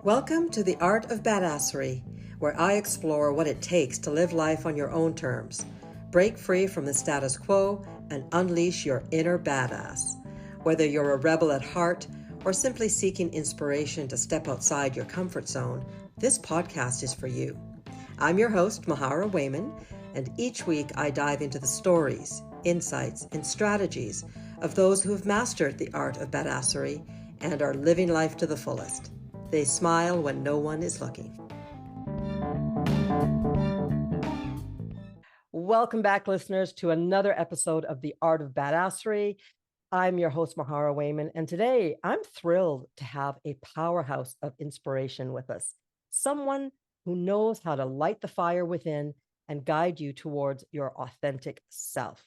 Welcome to the Art of Badassery, where I explore what it takes to live life on your own terms, break free from the status quo, and unleash your inner badass. Whether you're a rebel at heart or simply seeking inspiration to step outside your comfort zone, this podcast is for you. I'm your host, Mahara Wayman, and each week I dive into the stories, insights, and strategies of those who have mastered the art of badassery and are living life to the fullest. They smile when no one is looking. Welcome back, listeners, to another episode of The Art of Badassery. I'm your host, Mahara Wayman, and today I'm thrilled to have a powerhouse of inspiration with us. Someone who knows how to light the fire within and guide you towards your authentic self.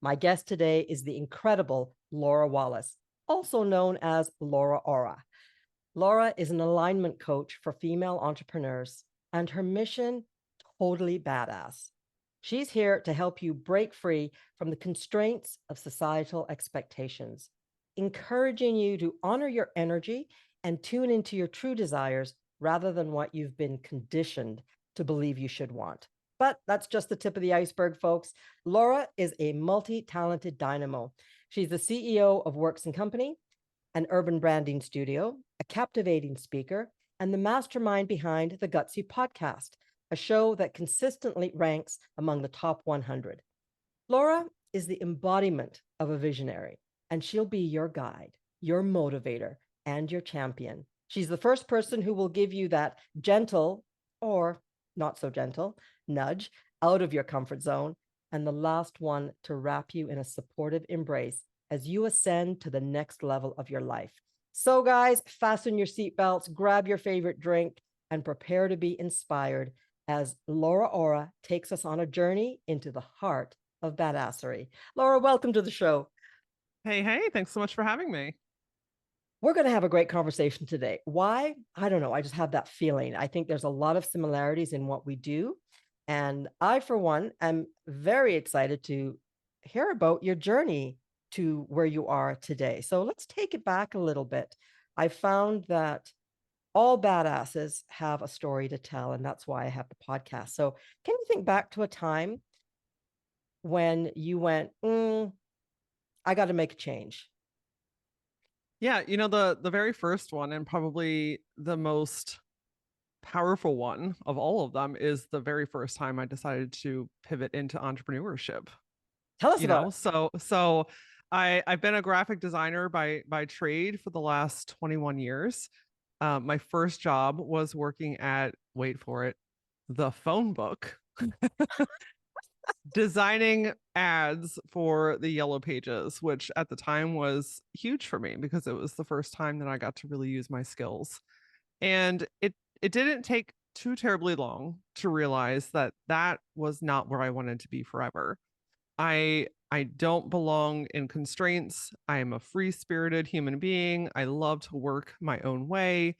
My guest today is the incredible Laura Wallace, also known as LauraAura. Laura is an alignment coach for female entrepreneurs, and her mission, totally badass. She's here to help you break free from the constraints of societal expectations, encouraging you to honor your energy and tune into your true desires rather than what you've been conditioned to believe you should want. But that's just the tip of the iceberg, folks. Laura is a multi-talented dynamo. She's the CEO of Works & Company, an urban branding studio, a captivating speaker, and the mastermind behind the Gutsy podcast, a show that consistently ranks among the top 100. Laura is the embodiment of a visionary, and she'll be your guide, your motivator, and your champion. She's the first person who will give you that gentle, or not so gentle, nudge out of your comfort zone, and the last one to wrap you in a supportive embrace as you ascend to the next level of your life. So guys, fasten your seatbelts, grab your favorite drink, and prepare to be inspired as LauraAura takes us on a journey into the heart of badassery. Laura, welcome to the show. Hey, thanks so much for having me. We're going to have a great conversation today. Why? I don't know. I just have that feeling. I think there's a lot of similarities in what we do. And I, for one, am very excited to hear about your journey to where you are today. So let's take it back a little bit. I found that all badasses have a story to tell, and that's why I have the podcast. So can you think back to a time when you went, I got to make a change? Yeah, the very first one, and probably the most powerful one of all of them, is the very first time I decided to pivot into entrepreneurship. Tell us about it. So I've been a graphic designer by trade for the last 21 years. My first job was working at, wait for it, the phone book. Designing ads for the Yellow Pages, which at the time was huge for me because it was the first time that I got to really use my skills. And it didn't take too terribly long to realize that that was not where I wanted to be forever. I don't belong in constraints. I am a free-spirited human being. I love to work my own way.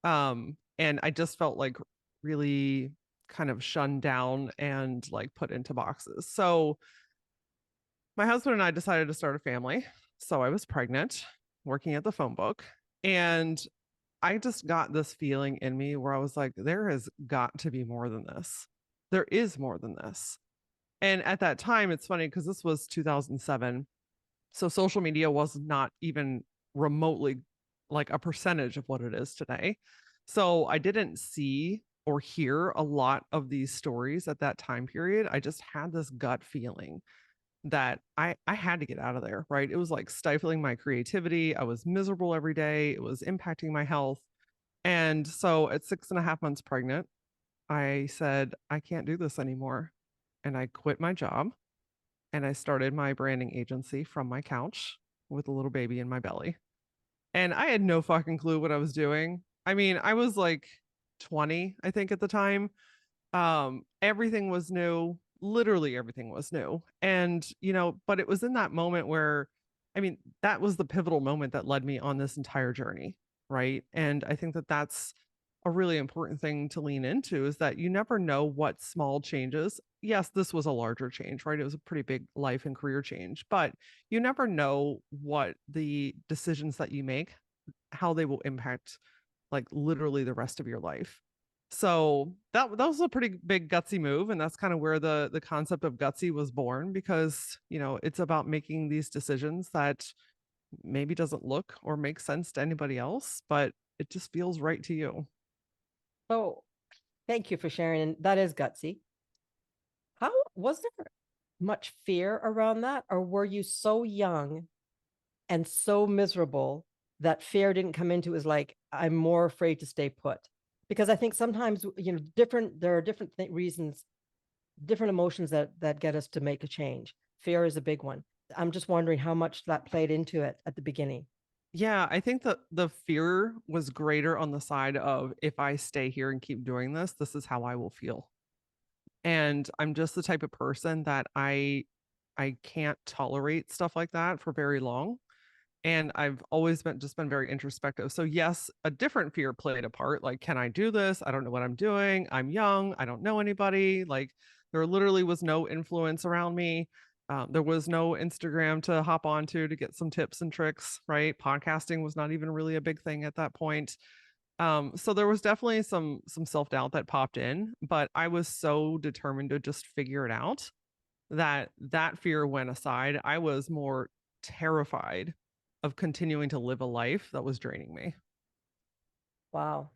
And I just felt like really kind of shunned down and like put into boxes. So my husband and I decided to start a family. So I was pregnant, working at the phone book, and I just got this feeling in me where I was like, there has got to be more than this. There is more than this. And at that time, it's funny because this was 2007. So social media was not even remotely like a percentage of what it is today. So I didn't see or hear a lot of these stories at that time period. I just had this gut feeling that I had to get out of there, right? It was like stifling my creativity. I was miserable every day. It was impacting my health. And so at 6.5 months pregnant, I said, I can't do this anymore. And I quit my job and I started my branding agency from my couch with a little baby in my belly. And I had no fucking clue what I was doing. I mean, I was like 20, I think, at the time. Everything was new. Literally everything was new. And, but it was in that moment where, I mean, that was the pivotal moment that led me on this entire journey. Right. And I think that that's a really important thing to lean into, is that you never know what small changes. Yes, this was a larger change, right? It was a pretty big life and career change, but you never know what the decisions that you make, how they will impact like literally the rest of your life. So that was a pretty big gutsy move, and that's kind of where the concept of gutsy was born, because it's about making these decisions that maybe doesn't look or make sense to anybody else, but it just feels right to you. Oh, thank you for sharing. That is gutsy. How was there much fear around that, or were you so young and so miserable that fear didn't come into it? Was like, I'm more afraid to stay put? Because I think sometimes, there are different reasons, different emotions that get us to make a change. Fear is a big one. I'm just wondering how much that played into it at the beginning. Yeah, I think that the fear was greater on the side of, if I stay here and keep doing this is how I will feel. And I'm just the type of person that I can't tolerate stuff like that for very long. And I've always been very introspective. So yes, a different fear played a part. Like, can I do this? I don't know what I'm doing. I'm young. I don't know anybody. Like, there literally was no influence around me. There was no Instagram to hop onto to get some tips and tricks, right? Podcasting was not even really a big thing at that point. So there was definitely some self-doubt that popped in, but I was so determined to just figure it out that that fear went aside. I was more terrified of continuing to live a life that was draining me. Wow.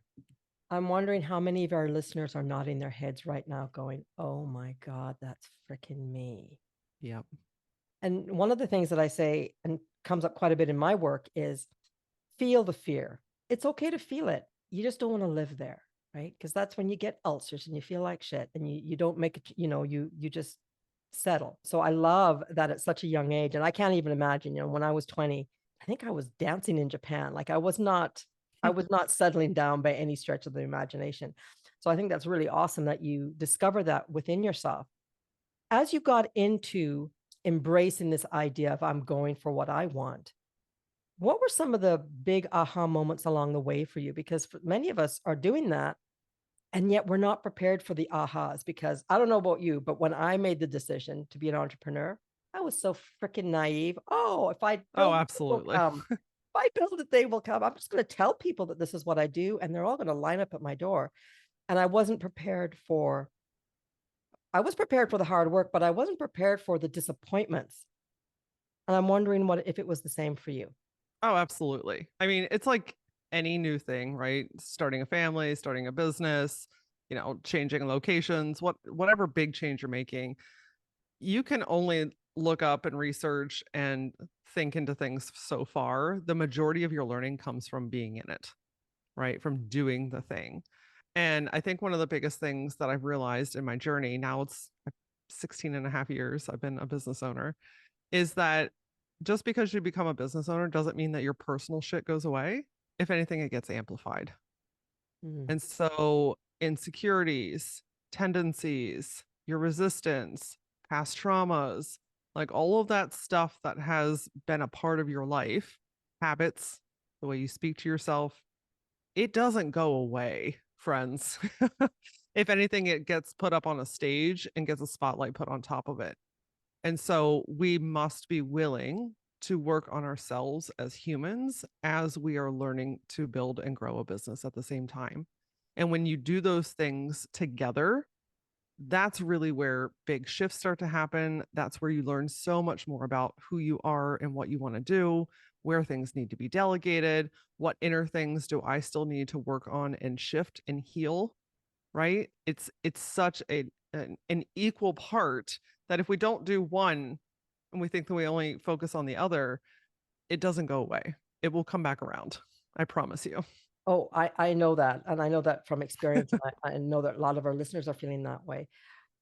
I'm wondering how many of our listeners are nodding their heads right now, going, oh my God, that's freaking me. Yep. And one of the things that I say and comes up quite a bit in my work is feel the fear. It's okay to feel it. You just don't want to live there, right? Because that's when you get ulcers and you feel like shit and you don't make it, you just settle. So I love that at such a young age. And I can't even imagine, when I was 20, I think I was dancing in Japan. Like I was not settling down by any stretch of the imagination. So I think that's really awesome that you discover that within yourself. As you got into embracing this idea of I'm going for what I want, what were some of the big aha moments along the way for you? Because many of us are doing that, and yet we're not prepared for the ahas. Because I don't know about you, but when I made the decision to be an entrepreneur, I was so freaking naive. Oh, if I Oh, build it, they will absolutely. come. If I build it, they will come. I'm just going to tell people that this is what I do, and they're all going to line up at my door. And I wasn't prepared for, I was prepared for the hard work, but I wasn't prepared for the disappointments. And I'm wondering what if it was the same for you. Oh, absolutely. I mean, it's like any new thing, right? Starting a family, starting a business, changing locations, whatever big change you're making, you can only look up and research and think into things so far. The majority of your learning comes from being in it, right? From doing the thing. And I think one of the biggest things that I've realized in my journey, now it's 16 and a half years I've been a business owner, is that just because you become a business owner doesn't mean that your personal shit goes away. If anything, it gets amplified. Mm. And so insecurities, tendencies, your resistance, past traumas, like all of that stuff that has been a part of your life, habits, the way you speak to yourself, it doesn't go away, friends. If anything, it gets put up on a stage and gets a spotlight put on top of it. And so we must be willing to work on ourselves as humans as we are learning to build and grow a business at the same time. And when you do those things together, that's really where big shifts start to happen. That's where you learn so much more about who you are and what you want to do, where things need to be delegated, what inner things do I still need to work on and shift and heal, right? It's such an equal part that if we don't do one and we think that we only focus on the other, it doesn't go away. It will come back around. I promise you. Oh, I know that. And I know that from experience. And I know that a lot of our listeners are feeling that way.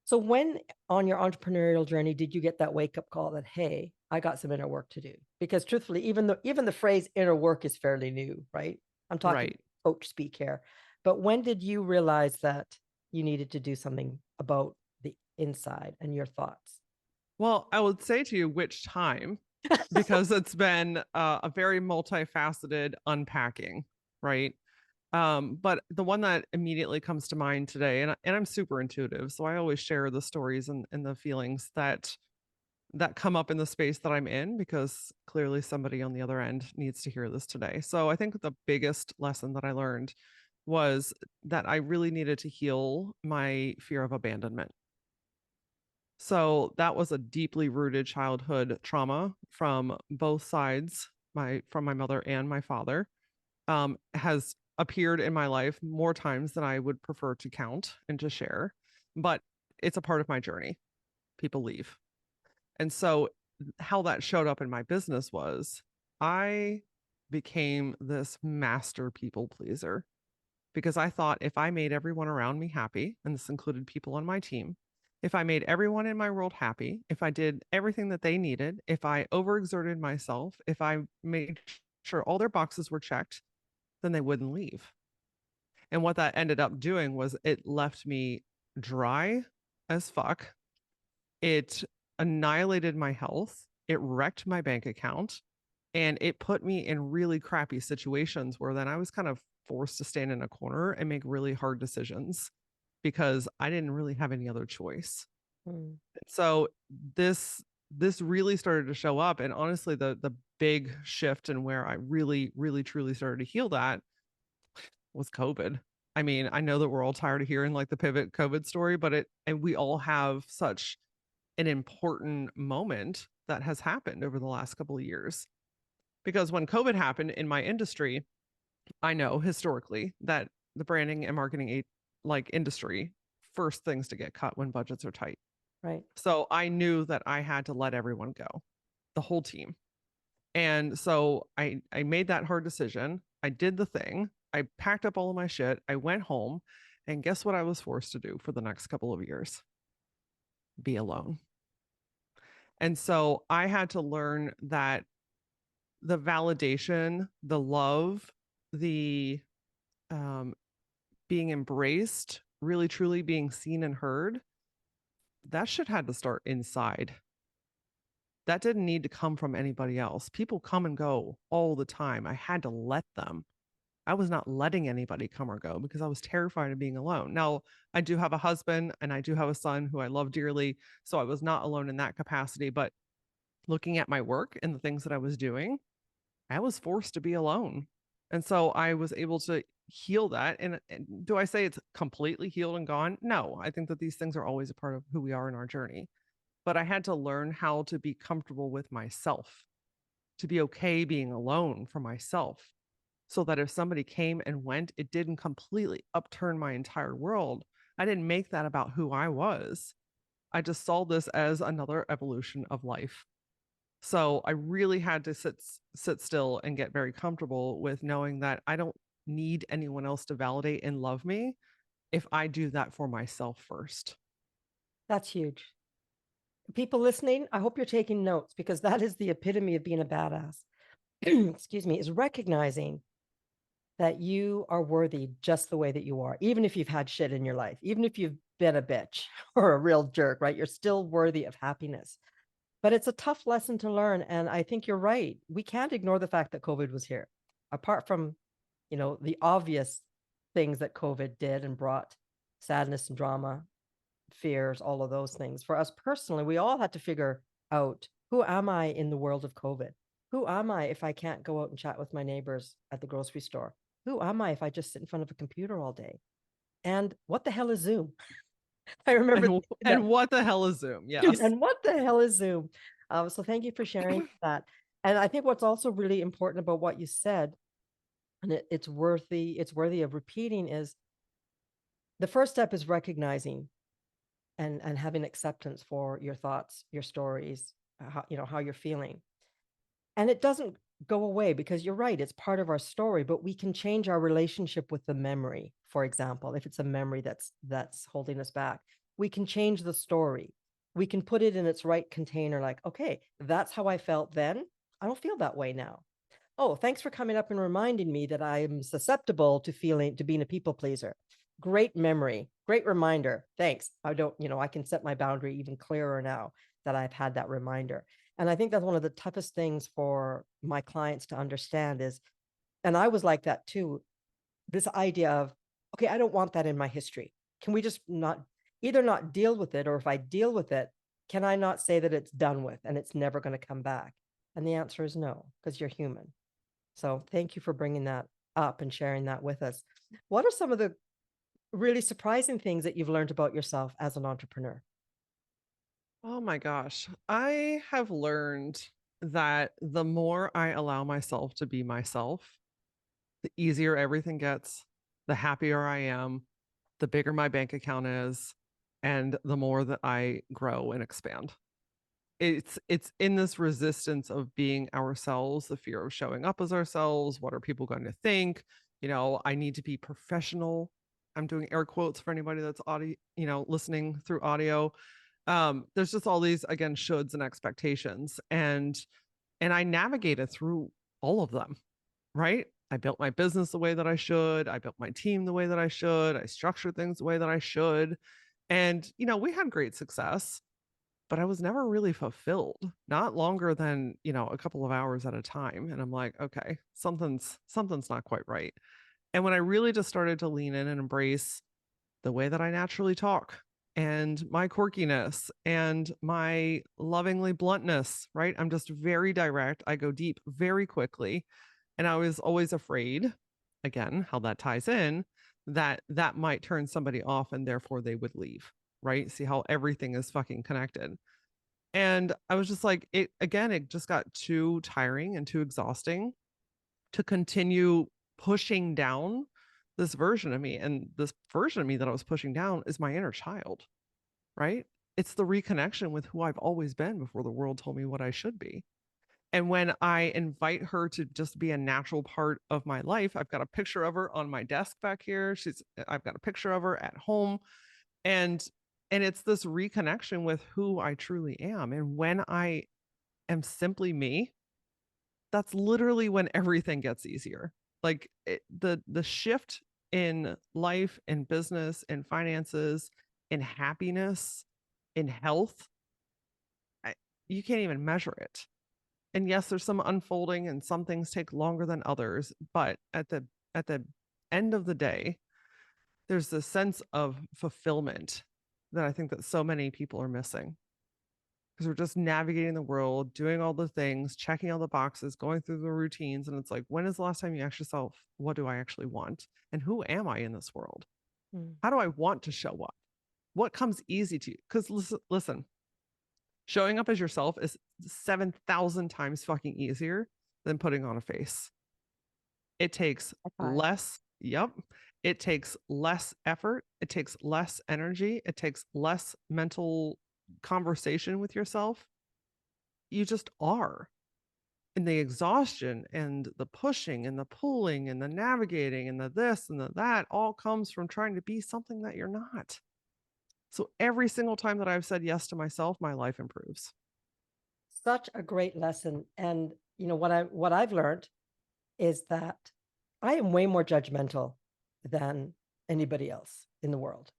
So when on your entrepreneurial journey did you get that wake up call that, hey, I got some inner work to do? Because truthfully, even the phrase inner work is fairly new, right? I'm talking Right. coach speak here. But when did you realize that you needed to do something about the inside and your thoughts? Well, I would say to you which time, because it's been a very multifaceted unpacking, right? But the one that immediately comes to mind today, and I'm super intuitive, so I always share the stories and the feelings that that come up in the space that I'm in, because clearly somebody on the other end needs to hear this today. So I think the biggest lesson that I learned was that I really needed to heal my fear of abandonment. So that was a deeply rooted childhood trauma from both sides, from my mother and my father, has appeared in my life more times than I would prefer to count and to share, but it's a part of my journey. People leave. And so how that showed up in my business was I became this master people pleaser, because I thought if I made everyone around me happy, and this included people on my team, if I made everyone in my world happy, if I did everything that they needed, if I overexerted myself, if I made sure all their boxes were checked, then they wouldn't leave. And what that ended up doing was it left me dry as fuck. It annihilated my health. It wrecked my bank account. And it put me in really crappy situations where then I was kind of forced to stand in a corner and make really hard decisions because I didn't really have any other choice. Mm. So this really started to show up. And honestly, the big shift and where I really, really, truly started to heal that was COVID. I mean, I know that we're all tired of hearing like the pivot COVID story, but and we all have such an important moment that has happened over the last couple of years. Because when COVID happened in my industry, I know historically that the branding and marketing like industry, first things to get cut when budgets are tight. Right. So I knew that I had to let everyone go, the whole team. And so I made that hard decision. I did the thing. I packed up all of my shit. I went home, and guess what I was forced to do for the next couple of years? Be alone. And so I had to learn that the validation, the love, the being embraced, really truly being seen and heard, that shit had to start inside. That didn't need to come from anybody else. People come and go all the time. I had to let them. I was not letting anybody come or go because I was terrified of being alone. Now, I do have a husband and I do have a son who I love dearly. So I was not alone in that capacity. But looking at my work and the things that I was doing, I was forced to be alone. And so I was able to heal that. And do I say it's completely healed and gone? No, I think that these things are always a part of who we are in our journey. But I had to learn how to be comfortable with myself, to be okay being alone for myself, so that if somebody came and went, it didn't completely upturn my entire world. I didn't make that about who I was. I just saw this as another evolution of life. So I really had to sit still and get very comfortable with knowing that I don't need anyone else to validate and love me if I do that for myself first. That's huge. People listening, I hope you're taking notes, because that is the epitome of being a badass. Excuse me, is recognizing that you are worthy just the way that you are, even if you've had shit in your life, even if you've been a bitch or a real jerk, right? You're still worthy of happiness. But it's a tough lesson to learn. And I think you're right. We can't ignore the fact that COVID was here. Apart from, the obvious things that COVID did and brought, sadness and drama, fears, all of those things. For us personally, we all had to figure out, who am I in the world of COVID? Who am I if I can't go out and chat with my neighbors at the grocery store? Who am I if I just sit in front of a computer all day? And what the hell is Zoom? I remember And what the hell is Zoom? Yes. And what the hell is Zoom? So thank you for sharing that. And I think what's also really important about what you said, and it's worthy of repeating, is the first step is recognizing and having acceptance for your thoughts, your stories, how you're feeling. And it doesn't go away, because you're right, it's part of our story, but we can change our relationship with the memory. For example, if it's a memory that's holding us back, we can change the story. We can put it in its right container, like, okay, that's how I felt then. I don't feel that way now. Oh, thanks for coming up and reminding me that I'm susceptible to being a people pleaser. Great memory, great reminder. Thanks. I can set my boundary even clearer now that I've had that reminder. And I think that's one of the toughest things for my clients to understand is, and I was like that too, this idea of, okay, I don't want that in my history. Can we just not deal with it? Or if I deal with it, can I not say that it's done with and it's never going to come back? And the answer is no, because you're human. So thank you for bringing that up and sharing that with us. What are some of the really surprising things that you've learned about yourself as an entrepreneur? Oh my gosh. I have learned that the more I allow myself to be myself, the easier everything gets, the happier I am, the bigger my bank account is, and the more that I grow and expand. It's in this resistance of being ourselves, the fear of showing up as ourselves. What are people going to think? I need to be professional. I'm doing air quotes for anybody that's audio, listening through audio. There's just all these, again, shoulds and expectations. And I navigated through all of them, right? I built my business the way that I should. I built my team the way that I should. I structured things the way that I should. And, we had great success, but I was never really fulfilled, not longer than, a couple of hours at a time. And I'm like, okay, something's not quite right. And when I really just started to lean in and embrace the way that I naturally talk and my quirkiness and my lovingly bluntness, right? I'm just very direct. I go deep very quickly. And I was always afraid, again, how that ties in, that that might turn somebody off and therefore they would leave, right? See how everything is fucking connected. And I was just like, it just got too tiring and too exhausting to continue pushing down this version of me. And this version of me that I was pushing down is my inner child, right? It's the reconnection with who I've always been before the world told me what I should be. And when I invite her to just be a natural part of my life, I've got a picture of her on my desk back here. I've got a picture of her at home. And it's this reconnection with who I truly am. And when I am simply me, that's literally when everything gets easier. Like the shift in life, in business, in finances, in happiness, in health, I, you can't even measure it. And yes, there's some unfolding and some things take longer than others, but at the end of the day, there's this sense of fulfillment that I think that so many people are missing, because we're just navigating the world, doing all the things, checking all the boxes, going through the routines. And it's like, when is the last time you asked yourself, what do I actually want? And who am I in this world? Mm. How do I want to show up? What comes easy to you? Because listen, showing up as yourself is 7,000 times fucking easier than putting on a face. It takes less, yep. It takes less effort. It takes less energy. It takes less mental conversation with yourself. You just are. And the exhaustion and the pushing and the pulling and the navigating and the this and the that all comes from trying to be something that you're not. So every single time that I've said yes to myself, my life improves. Such a great lesson. And what I've learned is that I am way more judgmental than anybody else in the world,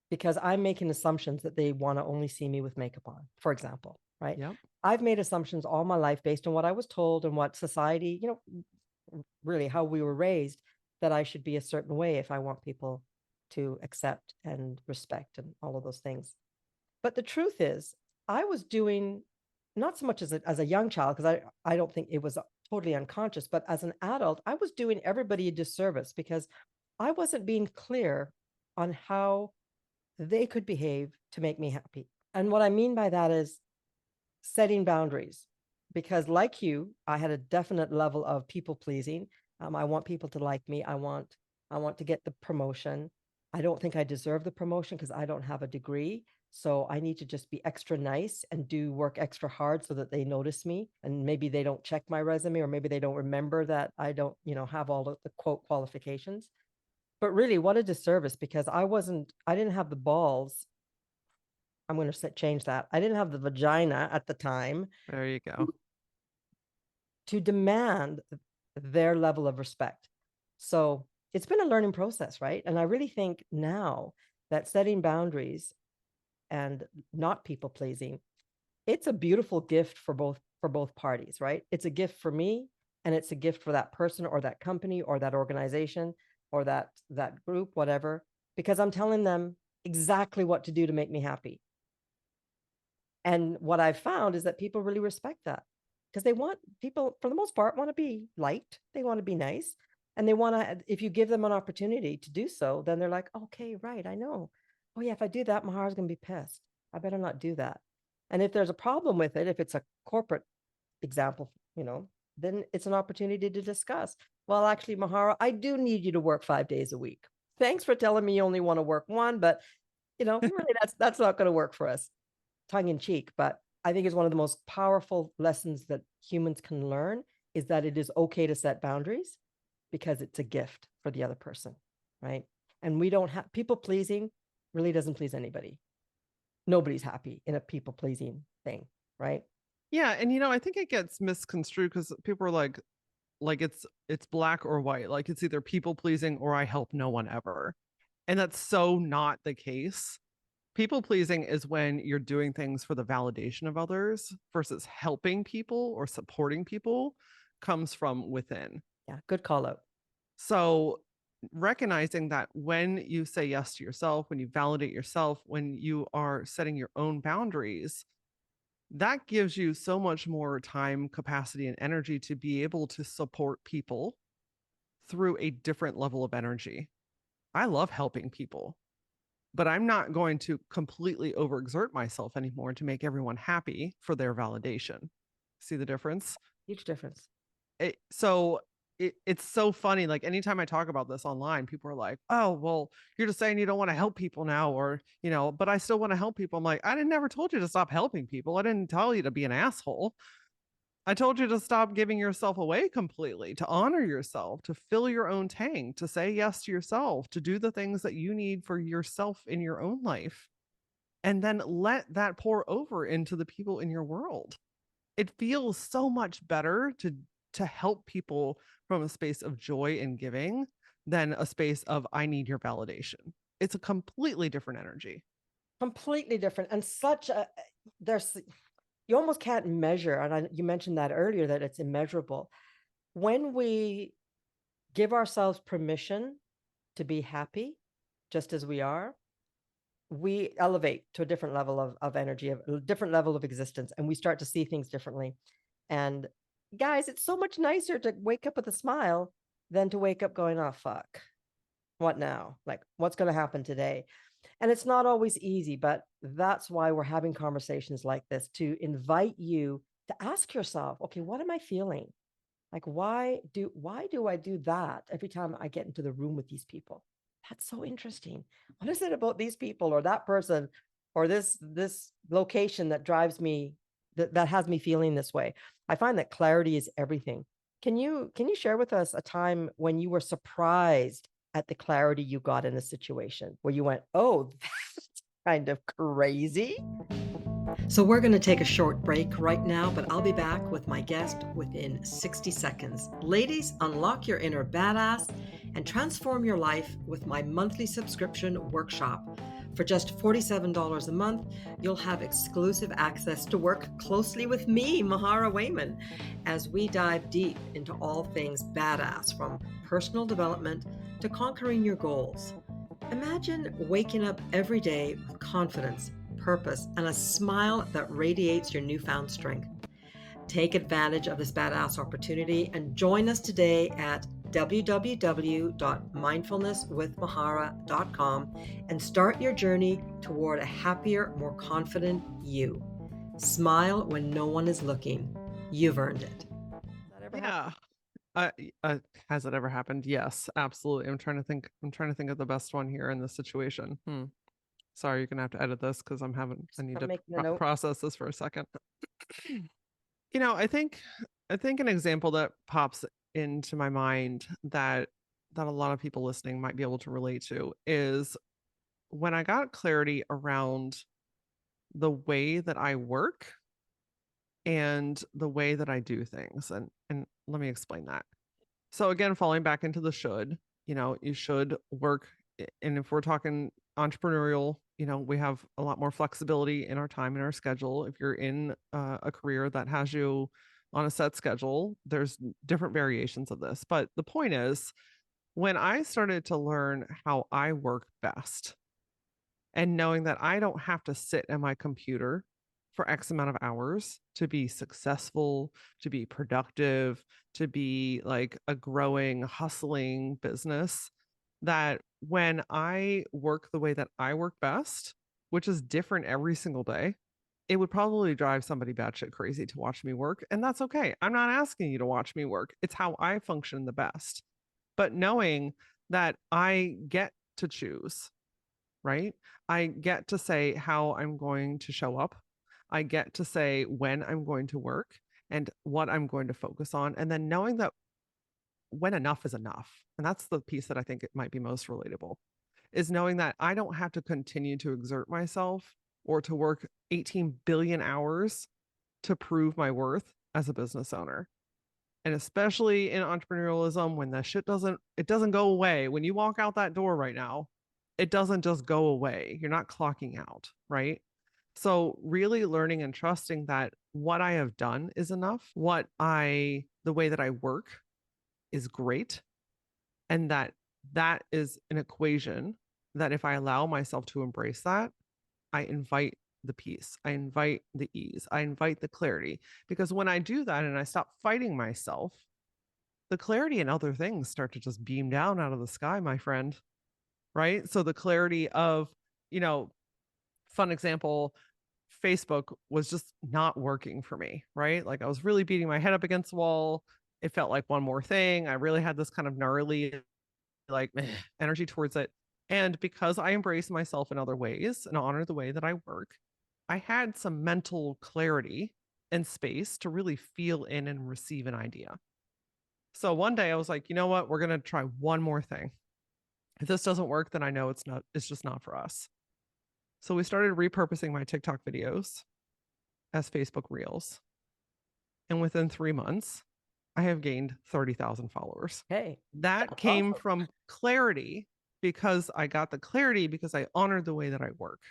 because I'm making assumptions that they want to only see me with makeup on, for example, right? Yep. I've made assumptions all my life based on what I was told and what society, really how we were raised, that I should be a certain way if I want people to accept and respect and all of those things. But the truth is, I was doing, not so much as a young child, because I don't think it was totally unconscious, but as an adult, I was doing everybody a disservice because I wasn't being clear on how they could behave to make me happy. And what I mean by that is setting boundaries, because like you, I had a definite level of people pleasing. I want people to like me. I want to get the promotion. I don't think I deserve the promotion because I don't have a degree. So I need to just be extra nice and do work extra hard so that they notice me. And maybe they don't check my resume, or maybe they don't remember that I don't, have all of the quote qualifications. But really, what a disservice, because I didn't have the balls. I'm going to change that. I didn't have the vagina at the time There you go. to demand their level of respect. So it's been a learning process, right? And I really think now that setting boundaries and not people pleasing, it's a beautiful gift for both parties, right? It's a gift for me, and it's a gift for that person or that company or that organization or that group, whatever, because I'm telling them exactly what to do to make me happy. And what I've found is that people really respect that because they want people, for the most part, want to be liked. They want to be nice. And they want to, if you give them an opportunity to do so, then they're like, okay, right, I know. Oh, yeah, if I do that, Mahara's going to be pissed. I better not do that. And if there's a problem with it, if it's a corporate example, then it's an opportunity to discuss. Well, actually, Mahara, I do need you to work 5 days a week. Thanks for telling me you only want to work one, but really that's not going to work for us. Tongue in cheek, but I think it's one of the most powerful lessons that humans can learn is that it is okay to set boundaries because it's a gift for the other person, right? And we don't have people pleasing really doesn't please anybody. Nobody's happy in a people pleasing thing, right? Yeah, and I think it gets misconstrued because people are like it's black or white. Like it's either people pleasing or I help no one ever. And that's so not the case. People pleasing is when you're doing things for the validation of others versus helping people or supporting people comes from within. Yeah, good call out. So recognizing that when you say yes to yourself, when you validate yourself, when you are setting your own boundaries, that gives you so much more time, capacity, and energy to be able to support people through a different level of energy. I love helping people, but I'm not going to completely overexert myself anymore to make everyone happy for their validation. See the difference? Huge difference. It's so funny. Like anytime I talk about this online, people are like, "Oh, well, you're just saying you don't want to help people now, or but I still want to help people." I'm like, I didn't never told you to stop helping people. I didn't tell you to be an asshole. I told you to stop giving yourself away completely, to honor yourself, to fill your own tank, to say yes to yourself, to do the things that you need for yourself in your own life, and then let that pour over into the people in your world. It feels so much better to help people from a space of joy and giving than a space of I need your validation. It's a completely different energy. Completely different. And there's, you almost can't measure. And you mentioned that earlier, that it's immeasurable. When we give ourselves permission to be happy, just as we are, we elevate to a different level of energy, a different level of existence, and we start to see things differently. And guys, it's so much nicer to wake up with a smile than to wake up going, oh, fuck, what now? Like, what's going to happen today? And it's not always easy, but that's why we're having conversations like this, to invite you to ask yourself, okay, what am I feeling? Like, why do I do that every time I get into the room with these people? That's so interesting. What is it about these people or that person or this location that drives me, that has me feeling this way? I find that clarity is everything. Can you share with us a time when you were surprised at the clarity you got in a situation where you went, oh, that's kind of crazy? So we're going to take a short break right now, but I'll be back with my guest within 60 seconds. Ladies, unlock your inner badass and transform your life with my monthly subscription workshop. For just $47 a month, you'll have exclusive access to work closely with me, Mahara Wayman, as we dive deep into all things badass, from personal development to conquering your goals. Imagine waking up every day with confidence, purpose, and a smile that radiates your newfound strength. Take advantage of this badass opportunity and join us today at www.mindfulnesswithmahara.com and start your journey toward a happier, more confident you. Smile when no one is looking. You've earned it. Yeah. Has it ever happened? Yes, absolutely. I'm trying to think of the best one here in this situation. Sorry, you're gonna have to edit this because I need to process this for a second. I think an example that pops into my mind that a lot of people listening might be able to relate to is when I got clarity around the way that I work and the way that I do things. And let me explain that. So again, falling back into the should, you should work. And if we're talking entrepreneurial, we have a lot more flexibility in our time and our schedule. If you're in a career that has you on a set schedule, there's different variations of this. But the point is, when I started to learn how I work best and knowing that I don't have to sit at my computer for X amount of hours to be successful, to be productive, to be like a growing, hustling business, that when I work the way that I work best, which is different every single day, it would probably drive somebody batshit crazy to watch me work. And that's okay. I'm not asking you to watch me work. It's how I function the best. But knowing that I get to choose, right? I get to say how I'm going to show up. I get to say when I'm going to work and what I'm going to focus on. And then knowing that when enough is enough. And that's the piece that I think it might be most relatable, is knowing that I don't have to continue to exert myself or to work 18 billion hours to prove my worth as a business owner. And especially in entrepreneurialism, when the shit doesn't go away. When you walk out that door right now, it doesn't just go away. You're not clocking out, right? So really learning and trusting that what I have done is enough. The way that I work is great. And that is an equation that if I allow myself to embrace that, I invite the peace, I invite the ease, I invite the clarity. Because when I do that and I stop fighting myself, the clarity and other things start to just beam down out of the sky, my friend. Right. So the clarity of, you know, fun example, Facebook was just not working for me. Right. Like I was really beating my head up against the wall. It felt like one more thing. I really had this kind of gnarly, like energy towards it. And because I embrace myself in other ways and honor the way that I work, I had some mental clarity and space to really feel in and receive an idea. So one day I was like, you know what? We're going to try one more thing. If this doesn't work, then I know it's just not for us. So we started repurposing my TikTok videos as Facebook Reels. And within 3 months, I have gained 30,000 followers. Hey, That that's came awesome. from clarity, because I got the clarity because I honored the way that I work.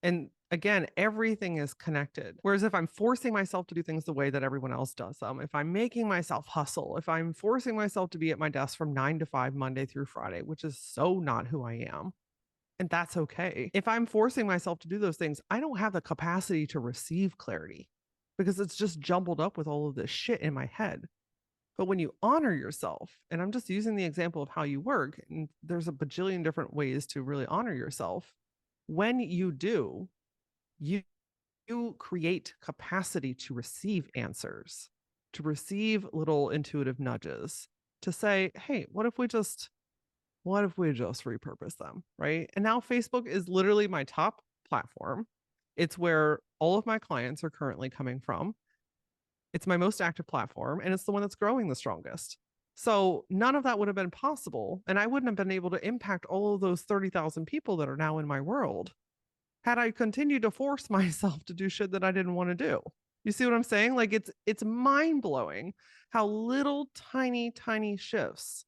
And again, everything is connected. Whereas if I'm forcing myself to do things the way that everyone else does them, if I'm making myself hustle, if I'm forcing myself to be at my desk from 9 to 5, Monday through Friday, which is so not who I am, and that's okay. If I'm forcing myself to do those things, I don't have the capacity to receive clarity because it's just jumbled up with all of this shit in my head. But when you honor yourself, and I'm just using the example of how you work, and there's a bajillion different ways to really honor yourself. When you do, you create capacity to receive answers, to receive little intuitive nudges, to say, hey, what if we just repurpose them, right? And now Facebook is literally my top platform. It's where all of my clients are currently coming from. It's my most active platform, and it's the one that's growing the strongest. So none of that would have been possible, and I wouldn't have been able to impact all of those 30,000 people that are now in my world had I continued to force myself to do shit that I didn't want to do. You see what I'm saying? Like it's mind-blowing how little tiny shifts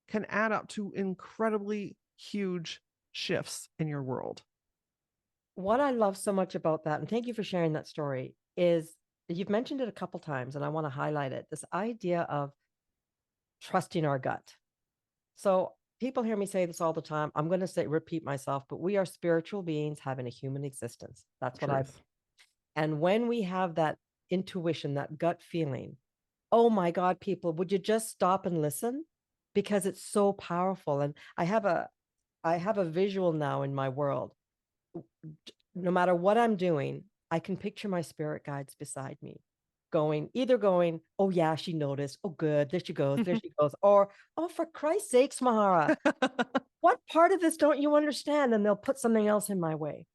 can add up to incredibly huge shifts in your world. What I love so much about that, and thank you for sharing that story, is you've mentioned it a couple times, and I want to highlight it. This idea of trusting our gut. So people hear me say this all the time. I'm going to repeat myself, but we are spiritual beings having a human existence. That's what I believe. Truth. And when we have that intuition, that gut feeling, oh my God, people, would you just stop and listen? Because it's so powerful. And I have a visual now in my world. No matter what I'm doing, I can picture my spirit guides beside me either going, oh yeah, she noticed. Oh, good. There she goes. Or, oh, for Christ's sakes, Mahara, what part of this don't you understand? And they'll put something else in my way.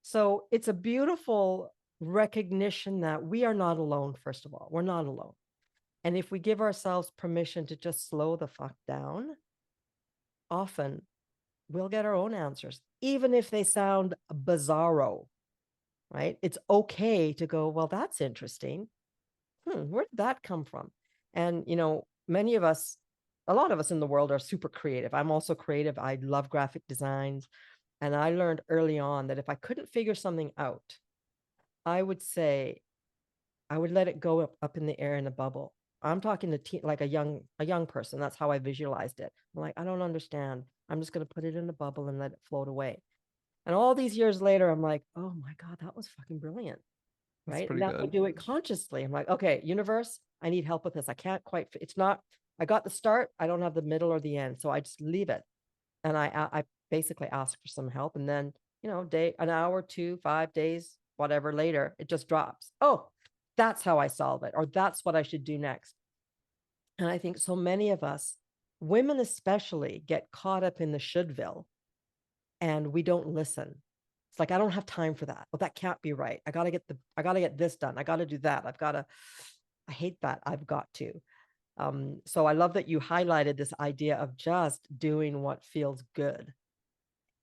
So it's a beautiful recognition that we are not alone. First of all, we're not alone. And if we give ourselves permission to just slow the fuck down, often we'll get our own answers, even if they sound bizarro, right? It's okay to go, well, that's interesting. Where did that come from? And, a lot of us in the world are super creative. I'm also creative. I love graphic designs. And I learned early on that if I couldn't figure something out, I would say I would let it go up in the air in a bubble. I'm talking to like a young person. That's how I visualized it. I'm like, I don't understand. I'm just going to put it in a bubble and let it float away. And all these years later, I'm like, oh my God, that was fucking brilliant. That's right? And pretty now I good. do it consciously. I'm like, okay, universe, I need help with this. I can't quite, it's not, I got the start. I don't have the middle or the end. So I just leave it. And I basically ask for some help. And then, an hour, 2, 5 days, whatever later, it just drops. Oh, that's how I solve it. Or that's what I should do next. And I think so many of us, women especially, get caught up in the shouldville and we don't listen. It's like, I don't have time for that. Well, that can't be right. I got to get this done. I got to do that. I hate that. I've got to. So I love that you highlighted this idea of just doing what feels good.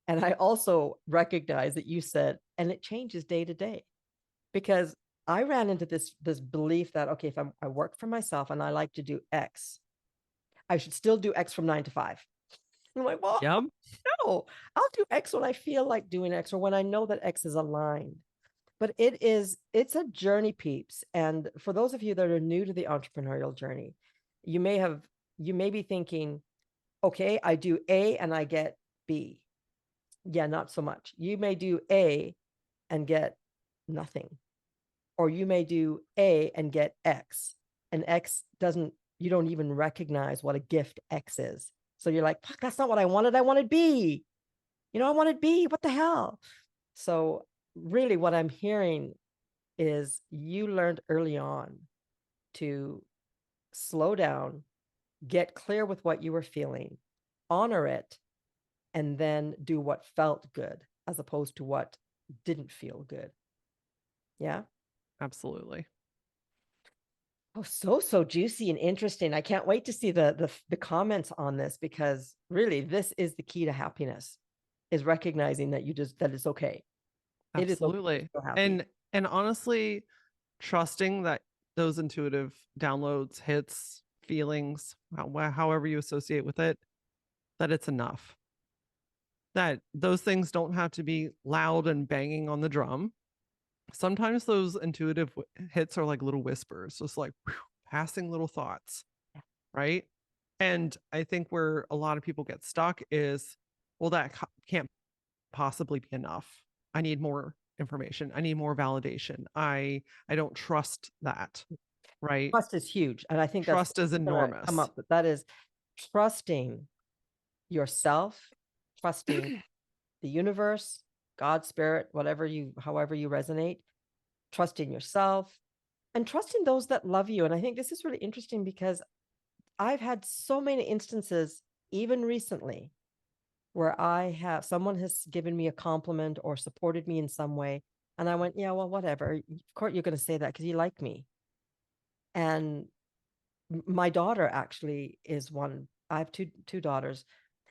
And I also recognize that you said, and it changes day to day, because I ran into this belief that, okay, if I work for myself and I like to do X, I should still do X from 9 to 5. I'm like, well, Yep. no, I'll do X when I feel like doing X or when I know that X is aligned. But it's a journey, peeps. And for those of you that are new to the entrepreneurial journey, you may be thinking, okay, I do A and I get B. Yeah, not so much. You may do A and get nothing. Or you may do A and get X. And X you don't even recognize what a gift X is. So you're like, fuck, that's not what I wanted. I wanted B. I wanted B. What the hell? So really what I'm hearing is you learned early on to slow down, get clear with what you were feeling, honor it, and then do what felt good as opposed to what didn't feel good. Yeah. Absolutely. Oh, so juicy and interesting. I can't wait to see the comments on this, because really this is the key to happiness, is recognizing that that it's okay. It is okay to Absolutely. feel happy. And honestly, trusting that those intuitive downloads, hits, feelings, however you associate with it, that it's enough. That those things don't have to be loud and banging on the drum. Sometimes those intuitive hits are like little whispers, just like whew, passing little thoughts, right? And I think where a lot of people get stuck is, well, that can't possibly be enough. I need more information. I need more validation. I don't trust that, right? Trust is huge. And I think that's Trust is gonna come enormous. up with that, is trusting yourself, trusting the universe, God, spirit, however you resonate, trusting yourself and trusting those that love you. And I think this is really interesting because I've had so many instances, even recently, where someone has given me a compliment or supported me in some way. And I went, yeah, well, whatever. Of course, you're going to say that because you like me. And my daughter actually is one. I have two daughters,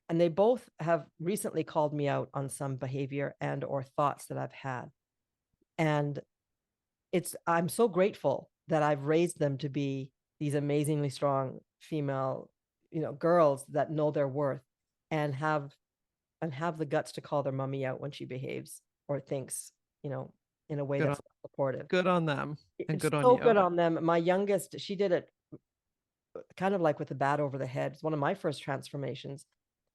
and they both have recently called me out on some behavior and or thoughts that I've had. And I'm so grateful that I've raised them to be these amazingly strong female, girls that know their worth and have the guts to call their mommy out when she behaves or thinks, in a way Good on, that's supportive. good on them and It's good on so you. good on them. My youngest, she did it kind of like with the bat over the head. It's one of my first transformations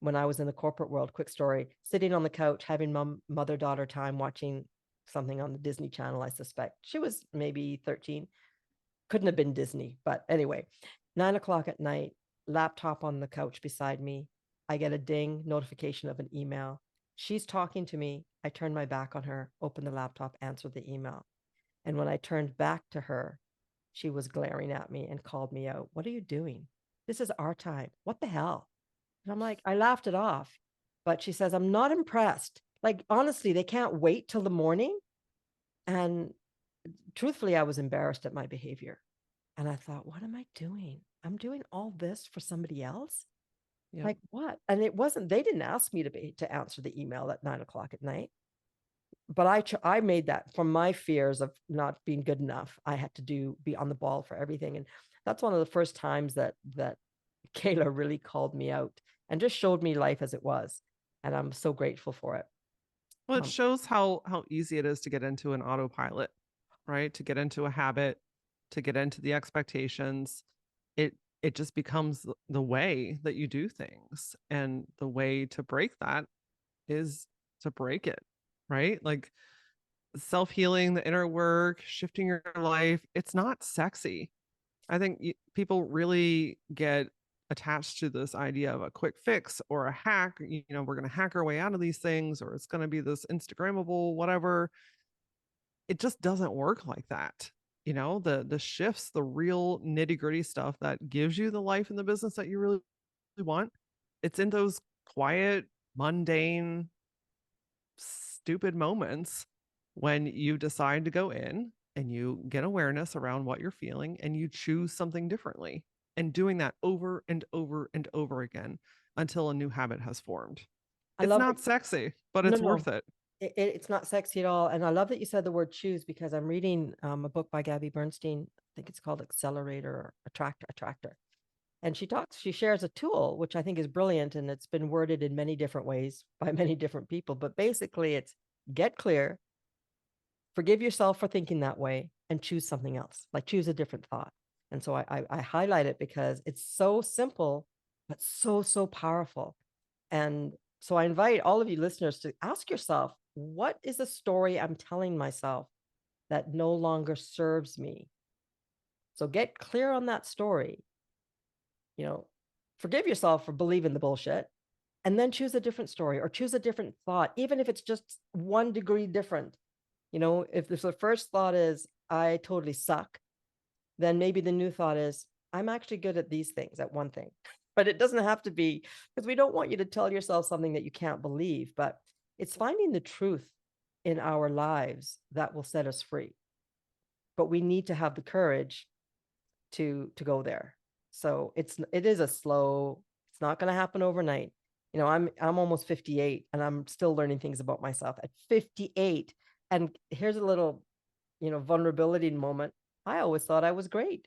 when I was in the corporate world. Quick story: sitting on the couch, having mother-daughter time, watching something on the Disney Channel. I suspect she was maybe 13. Couldn't have been Disney, but anyway, 9 o'clock at night, laptop on the couch beside me. I get a ding notification of an email. She's talking to me. I turn my back on her, open the laptop, answer the email. And when I turned back to her, she was glaring at me and called me out. What are you doing? This is our time. What the hell? And I'm like, I laughed it off. But she says, I'm not impressed. Like, honestly, they can't wait till the morning. And truthfully, I was embarrassed at my behavior. And I thought, what am I doing? I'm doing all this for somebody else? Yep. Like what? And they didn't ask me to answer the email at 9 o'clock at night. But I made that from my fears of not being good enough. I had to be on the ball for everything. And that's one of the first times that Kayla really called me out and just showed me life as it was. And I'm so grateful for it. Well, it shows how easy it is to get into an autopilot, right? To get into a habit, to get into the expectations. It just becomes the way that you do things. And the way to break that is to break it, right? Like self-healing, the inner work, shifting your life, it's not sexy. I think people really get attached to this idea of a quick fix or a hack. We're going to hack our way out of these things, or it's going to be this Instagrammable, whatever. It just doesn't work like that. The shifts, the real nitty gritty stuff that gives you the life and the business that you really want. It's in those quiet, mundane, stupid moments when you decide to go in and you get awareness around what you're feeling and you choose something differently, and doing that over and over and over again until a new habit has formed. I It's love not it. sexy, but No, it's no, worth it. it's not sexy at all. And I love that you said the word choose, because I'm reading a book by Gabby Bernstein. I think it's called Accelerator or Attractor. And she shares a tool, which I think is brilliant. And it's been worded in many different ways by many different people. But basically, it's get clear, forgive yourself for thinking that way, and choose something else, like choose a different thought. And so I highlight it because it's so simple, but so, so powerful. And so I invite all of you listeners to ask yourself, what is a story I'm telling myself that no longer serves me? So get clear on that story. Forgive yourself for believing the bullshit, and then choose a different story or choose a different thought, even if it's just 1 degree different. If the first thought is, I totally suck, then maybe the new thought is, I'm actually good at these things, at one thing. But it doesn't have to be, because we don't want you to tell yourself something that you can't believe, but it's finding the truth in our lives that will set us free. But we need to have the courage to go there. So it is a slow, it's not going to happen overnight. I'm almost 58 and I'm still learning things about myself at 58. And here's a little, vulnerability moment. I always thought I was great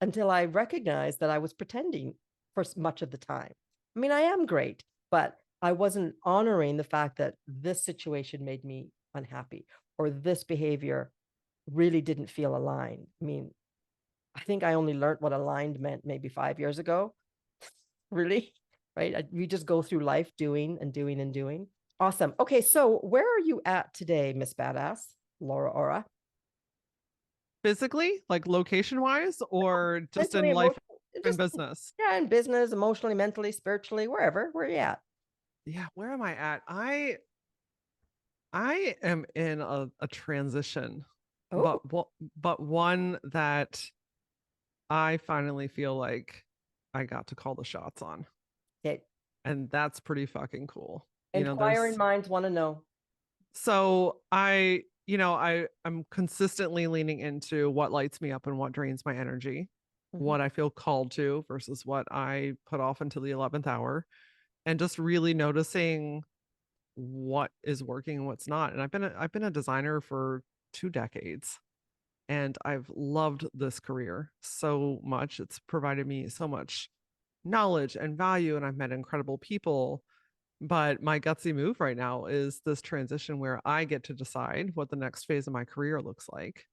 until I recognized that I was pretending for much of the time. I mean, I am great, but I wasn't honoring the fact that this situation made me unhappy, or this behavior really didn't feel aligned. I mean, I think I only learned what aligned meant maybe 5 years ago. Really? Right? We just go through life doing and doing and doing. Awesome. Okay, so where are you at today, Miss Badass, LauraAura? Physically, like location wise, or just Mentally, in life emotionally, and just business? yeah, in business, emotionally, mentally, spiritually, wherever. Where are you at? Yeah, where am I at? I am in a transition, Oh, but one that I finally feel like I got to call the shots on. okay. And that's pretty fucking cool. Inquiring There's minds want to know. so I'm consistently leaning into what lights me up and what drains my energy, Mhm. what I feel called to versus what I put off until the 11th hour, and just really noticing what is working and what's not. And I've been a designer for 2 decades, and I've loved this career so much. It's provided me so much knowledge and value, and I've met incredible people. But my gutsy move right now is this transition where I get to decide what the next phase of my career looks like.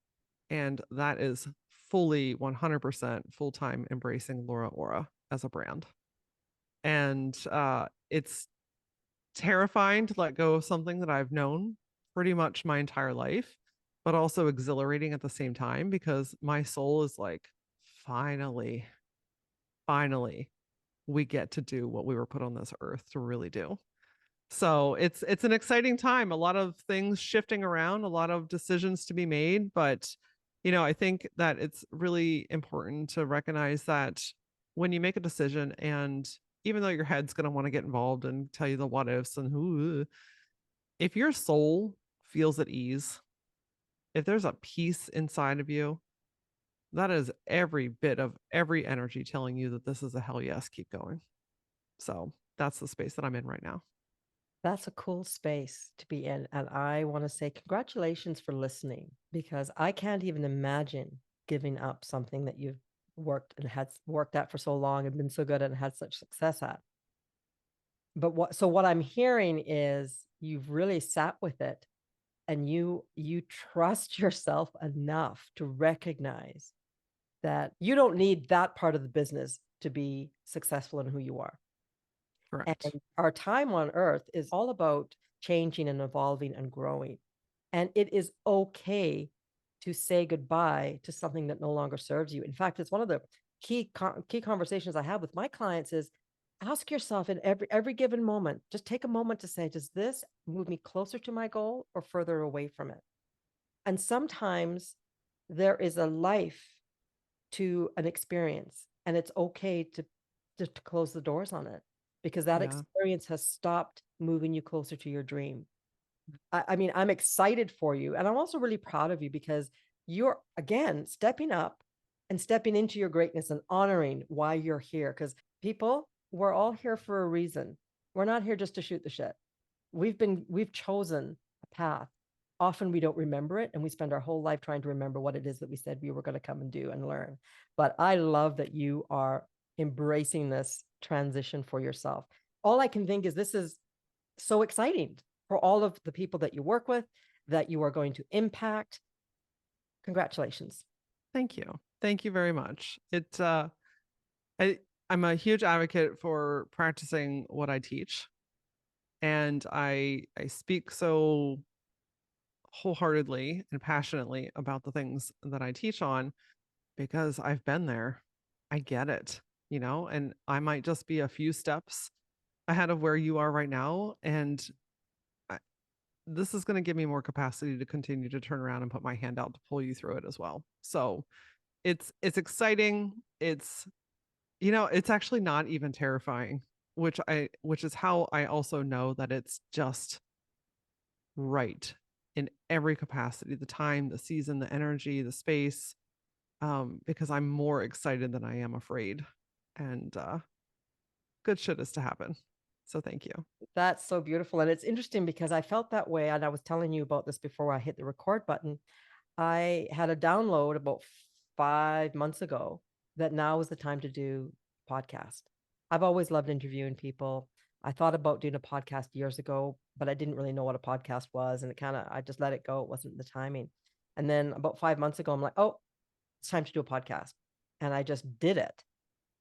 And that is fully 100% full time embracing LauraAura as a brand. And it's terrifying to let go of something that I've known pretty much my entire life, but also exhilarating at the same time, because my soul is like, finally, finally, we get to do what we were put on this earth to really do. So it's an exciting time, a lot of things shifting around, a lot of decisions to be made, but I think that it's really important to recognize that when you make a decision, and even though your head's going to want to get involved and tell you the what ifs and who, if your soul feels at ease, if there's a peace inside of you, that is every bit of every energy telling you that this is a hell yes, keep going. So that's the space that I'm in right now. That's a cool space to be in. And I want to say congratulations for listening, because I can't even imagine giving up something that you've worked and had worked at for so long and been so good at and had such success at. But what I'm hearing is you've really sat with it, and you trust yourself enough to recognize that you don't need that part of the business to be successful in who you are. Correct. And our time on earth is all about changing and evolving and growing. And it is okay to say goodbye to something that no longer serves you. In fact, it's one of the key conversations I have with my clients is ask yourself in every given moment, just take a moment to say, does this move me closer to my goal or further away from it? And sometimes there is a life to an experience, and it's okay to close the doors on it because that Yeah. experience has stopped moving you closer to your dream. I mean, I'm excited for you. And I'm also really proud of you because you're, again, stepping up and stepping into your greatness and honoring why you're here. Because people, we're all here for a reason. We're not here just to shoot the shit. We've chosen a path. Often we don't remember it, and we spend our whole life trying to remember what it is that we said we were going to come and do and learn. But I love that you are embracing this transition for yourself. All I can think is this is so exciting for all of the people that you work with, that you are going to impact. Congratulations. Thank you. Thank you very much. I, I'm a huge advocate for practicing what I teach. And I speak so wholeheartedly and passionately about the things that I teach on because I've been there. I get it, and I might just be a few steps ahead of where you are right now. And I, this is going to give me more capacity to continue to turn around and put my hand out to pull you through it as well. So it's exciting. It's actually not even terrifying, which is how I also know that it's just right in every capacity, the time, the season, the energy, the space, because I'm more excited than I am afraid. And good shit is to happen. So thank you. That's so beautiful. And it's interesting because I felt that way. And I was telling you about this before I hit the record button. I had a download about 5 months ago that now is the time to do podcast. I've always loved interviewing people. I thought about doing a podcast years ago, but I didn't really know what a podcast was. And I just let it go. It wasn't the timing. And then about 5 months ago, I'm like, oh, it's time to do a podcast. And I just did it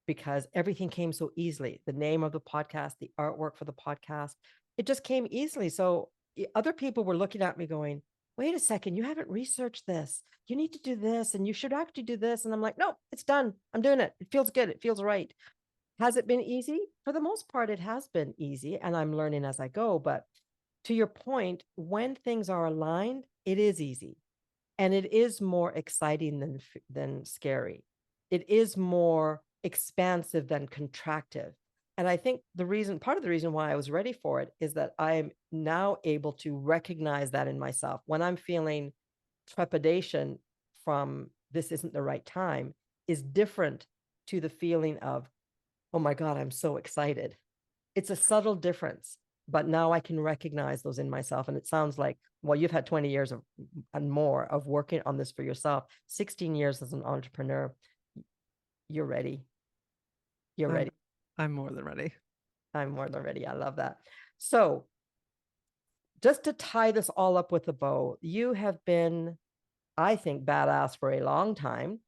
because everything came so easily. The name of the podcast, the artwork for the podcast, it just came easily. So other people were looking at me going, wait a second, you haven't researched this. You need to do this and you should actually do this. And I'm like, no, it's done. I'm doing it. It feels good. It feels right. Has it been easy? For the most part, it has been easy and I'm learning as I go. But to your point, when things are aligned, it is easy and it is more exciting than scary. It is more expansive than contractive. And I think part of the reason why I was ready for it is that I'm now able to recognize that in myself. When I'm feeling trepidation from this isn't the right time is different to the feeling of, oh my God, I'm so excited. It's a subtle difference, but now I can recognize those in myself. And it sounds like, well, you've had 20 years and more of working on this for yourself, 16 years as an entrepreneur. You're ready. You're ready. I'm more than ready. I'm more than ready. I love that. So just to tie this all up with a bow, you have been, I think, badass for a long time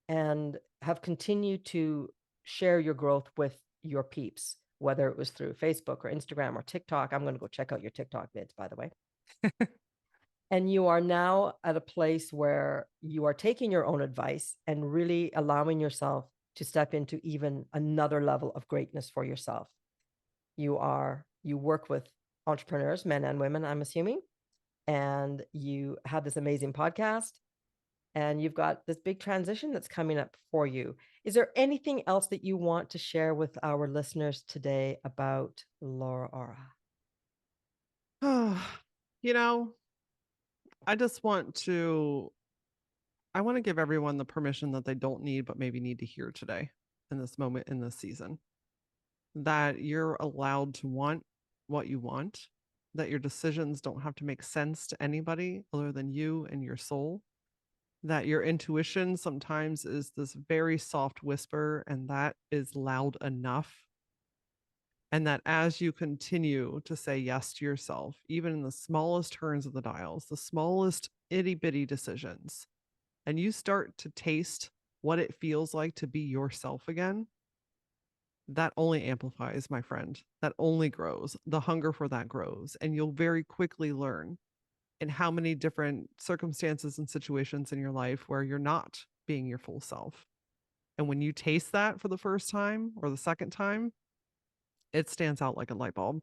and have continued to share your growth with your peeps, whether it was through Facebook or Instagram or TikTok. I'm going to go check out your TikTok vids, by the way. And you are now at a place where you are taking your own advice and really allowing yourself to step into even another level of greatness for yourself. You work with entrepreneurs, men and women, I'm assuming, and you have this amazing podcast and you've got this big transition that's coming up for you. Is there anything else that you want to share with our listeners today about LauraAura? you know, I just I want to give everyone the permission that they don't need, but maybe need to hear today in this moment, in this season, that you're allowed to want what you want, that your decisions don't have to make sense to anybody other than you and your soul, that your intuition sometimes is this very soft whisper, and that is loud enough. And that as you continue to say yes to yourself, even in the smallest turns of the dials, the smallest itty bitty decisions, and you start to taste what it feels like to be yourself again, that only amplifies, my friend. That only grows. The hunger for that grows. And you'll very quickly learn in how many different circumstances and situations in your life where you're not being your full self. And when you taste that for the first time or the second time, it stands out like a light bulb.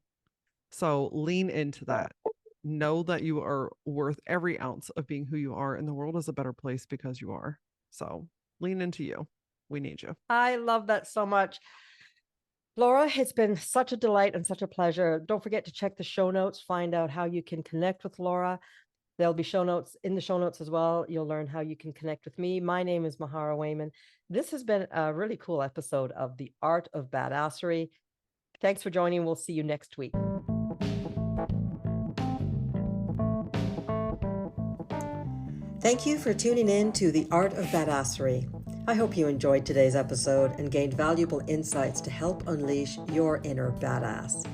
So lean into that. Know that you are worth every ounce of being who you are, and the world is a better place because you are. So lean into you. We need you. I love that so much. Laura, it's been such a delight and such a pleasure. Don't forget to check the show notes, find out how you can connect with Laura. There'll be show notes in the show notes as well. You'll learn how you can connect with me. My name is Mahara Wayman. This has been a really cool episode of The Art of Badassery. Thanks for joining. We'll see you next week. Thank you for tuning in to The Art of Badassery. I hope you enjoyed today's episode and gained valuable insights to help unleash your inner badass.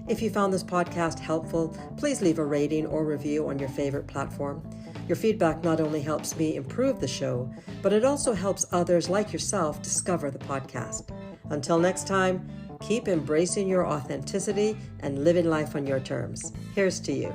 If you found this podcast helpful, please leave a rating or review on your favorite platform. Your feedback not only helps me improve the show, but it also helps others like yourself discover the podcast. Until next time, keep embracing your authenticity and living life on your terms. Here's to you.